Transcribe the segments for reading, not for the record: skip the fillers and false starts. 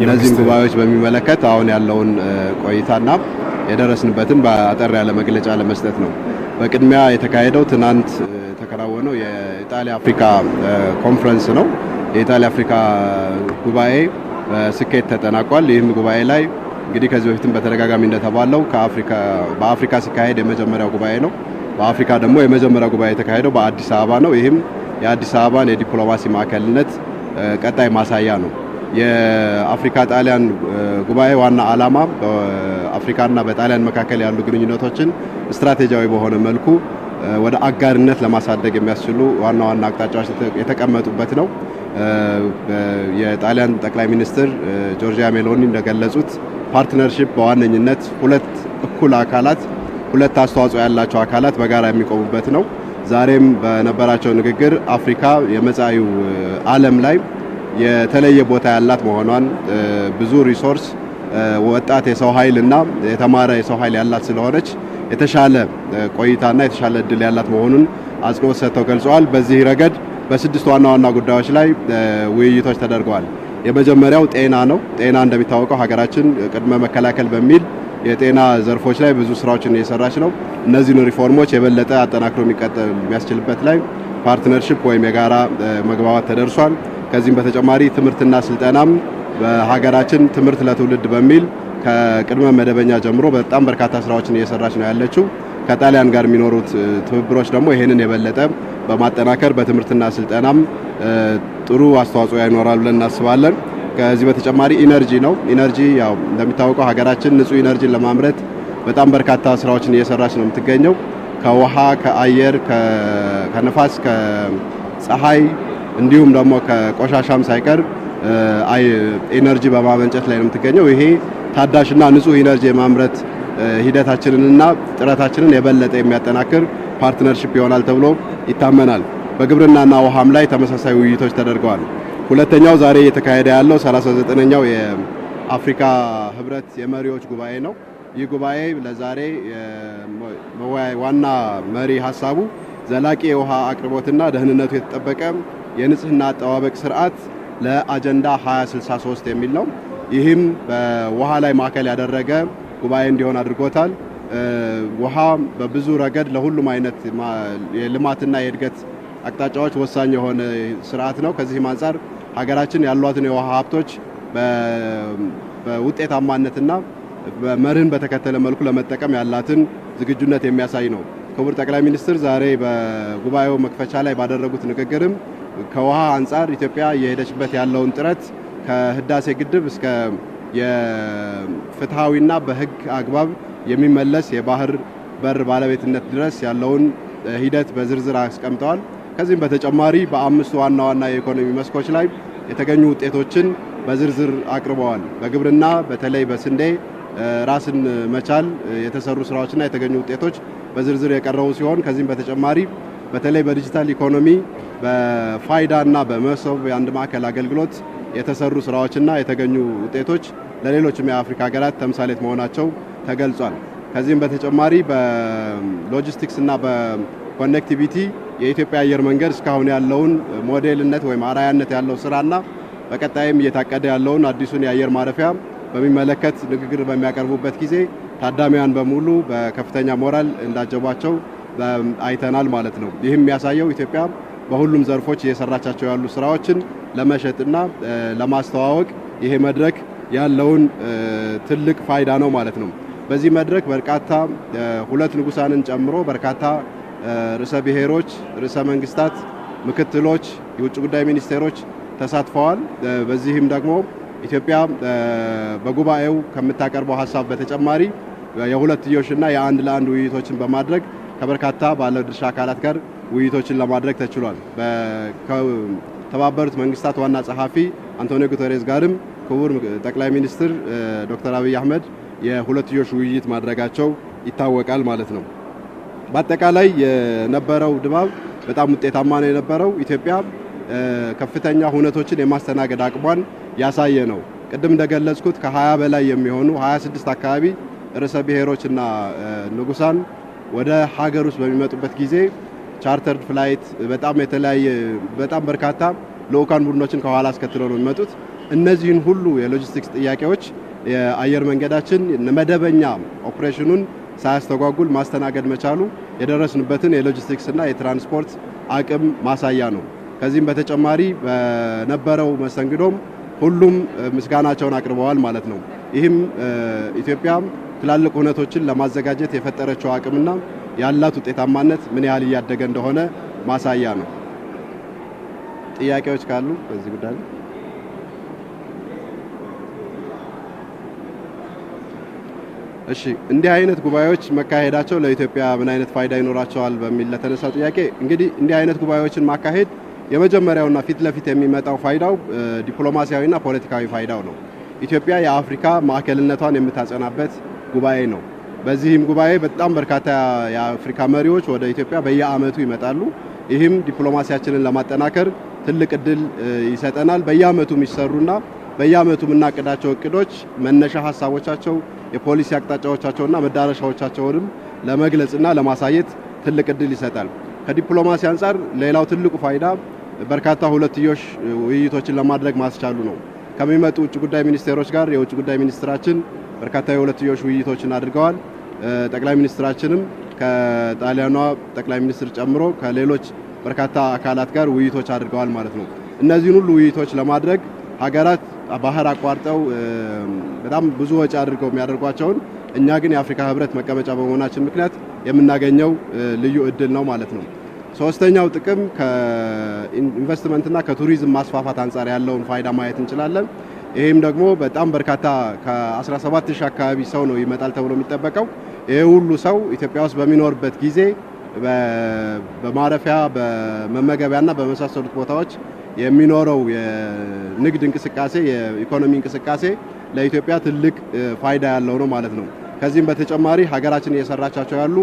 እነዚህን ጉባኤዎች በሚመለከት አሁን ያለውን ቆይታና የደረስንበትን በአጠር ያለ መግለጫ ለመስጠት ነው። በቅድሚያ የተካሄደው ትናንት የተከናወነው የኢጣሊያ አፍሪካ ኮንፈረንስ ነው። የኢጣሊያ አፍሪካ ጉባኤ በስኬት ተጠናቋል። ይህም ጉባኤ ላይ እንግዲህ ከዚህ በፊትም በተደጋጋሚ እንደተባለው በአፍሪካ ሲካሄድ የመጀመሪያው ጉባኤ ነው። በአፍሪካ ደግሞ የመጀመሪያው ጉባኤ የተካሄደው በአዲስ አበባ ነው። ይህም የአዲስ አበባን የዲፕሎማሲ ማዕከልነት ቀጣይ ማሳያ ነው። የአፍሪካ ጣሊያን ጉባኤ ዋና ዓላማ በአፍሪካና በጣሊያን መካከል ያሉ ግንኙነቶችን ስትራቴጂያዊ በሆነ መልኩ ወደ አጋርነት ለማሳደግ የሚያስችሉ ዋና አቅጣጫዎች የተቀመጡበት ነው። የጣሊያን ጠቅላይ ሚኒስትር ጆርጂያ ሜሎኒ እንደገለጹት ፓርትነርሺፕ በዋነኝነት ሁለት አስተዋጽኦ ያላቸው አካላት በጋራ የሚቆሙበት ነው። ዛሬም በነበራቸው ንግግር አፍሪካ የመጻኢው ዓለም ላይ የተለየ ቦታ ያላት መሆኗን ብዙ ሪሶርስ ወጣት የሰው ኃይል እና የተማረ የሰው ኃይል ያላት ስለሆነች የተሻለ ቆይታና የተሻለ እድል ያላት መሆኑን አጽንኦት ሰጥተው ገልጸዋል። በዚህ ረገድ በስድስት ዋና ጉዳዮች ላይ ውይይቶች ተደርገዋል። የመጀመሪያው ጤና ነው። ጤና እንደሚታወቀው ሀገራችን ቅድመ መከላከል በሚል የጤና ዘርፎች ላይ ብዙ ስራዎችን እየሰራች ነው። እነዚህን ሪፎርሞች የበለጠ አጠናክሮ የሚያስችልበት ላይ ፓርትነርሺፕ ወይም የጋራ መግባባት ተደርሷል። ከዚህም በተጨማሪ ትምህርትና ስልጠናም በሀገራችን ትምህርት ለትውልድ በሚል ከቅድመ መደበኛ ጀምሮ በጣም በርካታ ስራዎችን እየሰራች ነው ያለችው። ከጣሊያን ጋር የሚኖሩት ትብብሮች ደግሞ ይሄንን የበለጠ በማጠናከር በትምህርትና ስልጠናም ጥሩ አስተዋጽኦ ይኖራል ብለን እናስባለን። ከዚህ በተጨማሪ ኢነርጂ ነው። ኢነርጂ ያው እንደሚታወቀው ሀገራችን ንጹህ ኢነርጂን ለማምረት በጣም በርካታ ስራዎችን እየሰራች ነው የምትገኘው። ከውሃ፣ ከአየር፣ ከነፋስ፣ ከፀሐይ እንዲሁም ደግሞ ከቆሻሻም ሳይቀር ኢነርጂ በማመንጨት ላይ ነው የምትገኘው። ይሄ ታዳሽና ንጹህ ኢነርጂ የማምረት ሂደታችንንና ጥረታችንን የበለጠ የሚያጠናክር ፓርትነርሺፕ ይሆናል ተብሎ ይታመናል። በግብርናና ውሃም ላይ ተመሳሳይ ውይይቶች ተደርገዋል። ሁለተኛው ዛሬ እየተካሄደ ያለው 39ኛው የአፍሪካ ህብረት የመሪዎች ጉባኤ ነው። ይህ ጉባኤ ለዛሬ ዋና መሪ ሀሳቡ ዘላቂ የውሃ አቅርቦትና ደህንነቱ የተጠበቀ የንጽህና አጠባበቅ ስርዓት ለአጀንዳ 2063 የሚል ነው። ይህም በውሃ ላይ ማዕከል ያደረገ ጉባኤ እንዲሆን አድርጎታል። ውሃ በብዙ ረገድ ለሁሉም አይነት የልማትና የእድገት አቅጣጫዎች ወሳኝ የሆነ ስርዓት ነው። ከዚህም አንጻር ሀገራችን ያሏትን የውሃ ሀብቶች በውጤታማነትና መርህን በተከተለ መልኩ ለመጠቀም ያላትን ዝግጁነት የሚያሳይ ነው። ክቡር ጠቅላይ ሚኒስትር ዛሬ በጉባኤው መክፈቻ ላይ ባደረጉት ንግግርም ከውሃ አንጻር ኢትዮጵያ እየሄደችበት ያለውን ጥረት ከህዳሴ ግድብ እስከ የፍትሃዊና በህግ አግባብ የሚመለስ የባህር በር ባለቤትነት ድረስ ያለውን ሂደት በዝርዝር አስቀምጠዋል። ከዚህም በተጨማሪ በአምስቱ ዋና የኢኮኖሚ መስኮች ላይ የተገኙ ውጤቶችን በዝርዝር አቅርበዋል። በግብርና በተለይ በስንዴ ራስን መቻል የተሰሩ ስራዎችና የተገኙ ውጤቶች በዝርዝር የቀረቡ ሲሆን ከዚህም በተጨማሪ በተለይ በዲጂታል ኢኮኖሚ በፋይዳና በመሶብ የአንድ ማዕከል አገልግሎት የተሰሩ ስራዎችና የተገኙ ውጤቶች ለሌሎችም የአፍሪካ ሀገራት ተምሳሌት መሆናቸው ተገልጿል። ከዚህም በተጨማሪ በሎጂስቲክስና በኮኔክቲቪቲ የኢትዮጵያ አየር መንገድ እስካሁን ያለውን ሞዴልነት ወይም አርአያነት ያለው ስራና በቀጣይም እየታቀደ ያለውን አዲሱን የአየር ማረፊያ በሚመለከት ንግግር በሚያቀርቡበት ጊዜ ታዳሚያን በሙሉ በከፍተኛ ሞራል እንዳጀቧቸው አይተናል ማለት ነው። ይህም የሚያሳየው ኢትዮጵያ በሁሉም ዘርፎች እየሰራቻቸው ያሉ ስራዎችን ለመሸጥና ለማስተዋወቅ ይሄ መድረክ ያለውን ትልቅ ፋይዳ ነው ማለት ነው። በዚህ መድረክ በርካታ ሁለት ንጉሳንን ጨምሮ በርካታ ርዕሰ ብሔሮች፣ ርዕሰ መንግስታት፣ ምክትሎች፣ የውጭ ጉዳይ ሚኒስቴሮች ተሳትፈዋል። በዚህም ደግሞ ኢትዮጵያ በጉባኤው ከምታቀርበው ሀሳብ በተጨማሪ የሁለትዮሽና የአንድ ለአንድ ውይይቶችን በማድረግ ከበርካታ ባለድርሻ አካላት ጋር ውይይቶችን ለማድረግ ተችሏል። ከተባበሩት መንግስታት ዋና ጸሐፊ አንቶኒዮ ጉተሬስ ጋርም ክቡር ጠቅላይ ሚኒስትር ዶክተር አብይ አህመድ የሁለትዮሽ ውይይት ማድረጋቸው ይታወቃል ማለት ነው። በአጠቃላይ የነበረው ድባብ በጣም ውጤታማ ነው የነበረው። ኢትዮጵያ ከፍተኛ ሁነቶችን የማስተናገድ አቅሟን ያሳየ ነው። ቅድም እንደገለጽኩት ከ20 በላይ የሚሆኑ 26 አካባቢ ርዕሰ ብሔሮችና ንጉሳን ወደ ሀገር ውስጥ በሚመጡበት ጊዜ ቻርተርድ ፍላይት በጣም በርካታ ልኡካን ቡድኖችን ከኋላ አስከትለው ነው የሚመጡት። እነዚህን ሁሉ የሎጂስቲክስ ጥያቄዎች የአየር መንገዳችን መደበኛ ኦፕሬሽኑን ሳያስተጓጉል ማስተናገድ መቻሉ የደረስንበትን የሎጂስቲክስ እና የትራንስፖርት አቅም ማሳያ ነው። ከዚህም በተጨማሪ በነበረው መስተንግዶም ሁሉም ምስጋናቸውን አቅርበዋል ማለት ነው። ይህም ኢትዮጵያ ትላልቅ ሁነቶችን ለማዘጋጀት የፈጠረችው አቅምና ያላት ውጤታማነት ምን ያህል እያደገ እንደሆነ ማሳያ ነው። ጥያቄዎች ካሉ በዚህ ጉዳይ እሺ። እንዲህ አይነት ጉባኤዎች መካሄዳቸው ለኢትዮጵያ ምን አይነት ፋይዳ ይኖራቸዋል በሚል ለተነሳው ጥያቄ እንግዲህ እንዲህ አይነት ጉባኤዎችን ማካሄድ የመጀመሪያውና ፊት ለፊት የሚመጣው ፋይዳው ዲፕሎማሲያዊና ፖለቲካዊ ፋይዳው ነው። ኢትዮጵያ የአፍሪካ ማዕከልነቷን የምታጸናበት ጉባኤ ነው። በዚህም ጉባኤ በጣም በርካታ የአፍሪካ መሪዎች ወደ ኢትዮጵያ በየዓመቱ ይመጣሉ። ይህም ዲፕሎማሲያችንን ለማጠናከር ትልቅ እድል ይሰጠናል። በየዓመቱ የሚሰሩና በየዓመቱ የምናቅዳቸው እቅዶች መነሻ ሀሳቦቻቸው፣ የፖሊሲ አቅጣጫዎቻቸውና መዳረሻዎቻቸውንም ለመግለጽና ለማሳየት ትልቅ እድል ይሰጣል። ከዲፕሎማሲ አንጻር ሌላው ትልቁ ፋይዳ በርካታ ሁለትዮሽ ውይይቶችን ለማድረግ ማስቻሉ ነው። ከሚመጡ ውጭ ጉዳይ ሚኒስቴሮች ጋር የውጭ ጉዳይ ሚኒስትራችን በርካታ የሁለትዮሽ ውይይቶችን አድርገዋል። ጠቅላይ ሚኒስትራችንም ከጣሊያኗ ጠቅላይ ሚኒስትር ጨምሮ ከሌሎች በርካታ አካላት ጋር ውይይቶች አድርገዋል ማለት ነው። እነዚህን ሁሉ ውይይቶች ለማድረግ ሀገራት ባህር አቋርጠው በጣም ብዙ ወጪ አድርገው የሚያደርጓቸውን እኛ ግን የአፍሪካ ህብረት መቀመጫ በመሆናችን ምክንያት የምናገኘው ልዩ እድል ነው ማለት ነው። ሶስተኛው ጥቅም ከኢንቨስትመንትና ከቱሪዝም ማስፋፋት አንጻር ያለውን ፋይዳ ማየት እንችላለን። ይሄም ደግሞ በጣም በርካታ ከ17000 አካባቢ ሰው ነው ይመጣል ተብሎ የሚጠበቀው። ይሄ ሁሉ ሰው ኢትዮጵያ ውስጥ በሚኖርበት ጊዜ በማረፊያ በመመገቢያና በመሳሰሉት ቦታዎች የሚኖረው የንግድ እንቅስቃሴ የኢኮኖሚ እንቅስቃሴ ለኢትዮጵያ ትልቅ ፋይዳ ያለው ነው ማለት ነው። ከዚህም በተጨማሪ ሀገራችን እየሰራቻቸው ያሉ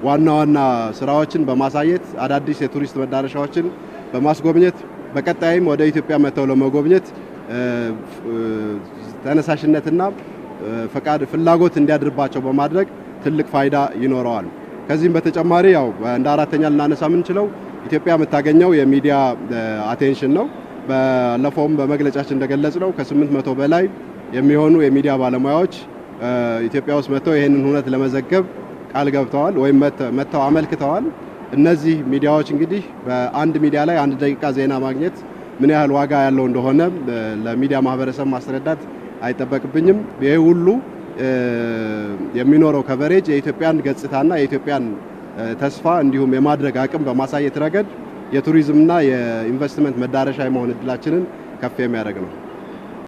ዋና ዋና ስራዎችን በማሳየት አዳዲስ የቱሪስት መዳረሻዎችን በማስጎብኘት በቀጣይም ወደ ኢትዮጵያ መተው ለመጎብኘት ተነሳሽነትና ፍላጎት እንዲያድርባቸው በማድረግ ትልቅ ፋይዳ ይኖረዋል። ከዚህም በተጨማሪ ያው እንደ አራተኛ ልናነሳ የምንችለው ኢትዮጵያ የምታገኘው የሚዲያ አቴንሽን ነው። ባለፈውም በመግለጫችን እንደገለጽነው ከ800 በላይ የሚሆኑ የሚዲያ ባለሙያዎች ኢትዮጵያ ውስጥ መተው ይሄንን ሁነት ለመዘገብ ቃል ገብተዋል ወይም መተው አመልክተዋል። እነዚህ ሚዲያዎች እንግዲህ በአንድ ሚዲያ ላይ 1 ደቂቃ ዜና ማግኘት ምን ያህል ዋጋ ያለው እንደሆነ ለሚዲያ ማህበረሰብ ማስረዳት አይጠበቅብኝም። ይሄ ሁሉ የሚኖረው ከቨሬጅ የኢትዮጵያን ገጽታና የኢትዮጵያን ተስፋ እንዲሁም የማድረግ አቅም በማሳየት ረገድ የቱሪዝምና የኢንቨስትመንት መዳረሻ የመሆን እድላችንን ከፍ የሚያደርግ ነው።